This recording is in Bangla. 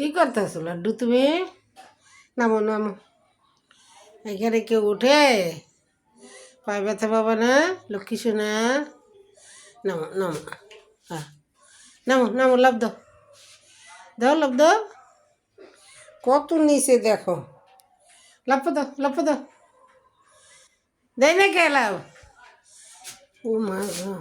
কি করতেছো লাড্ডু তুমি? নামো নামো, এখানে কেউ উঠে? পায়ে ব্যথা পাবা না লক্ষ্মী সোনা? নামো নামো, হ্যাঁ নামো নামো, লাভ দাও, দাও লাভ দাও, কত নিচে দেখো, লাভ দাও লাভ দাও, দেয় না কে লাভ? ও মা গো।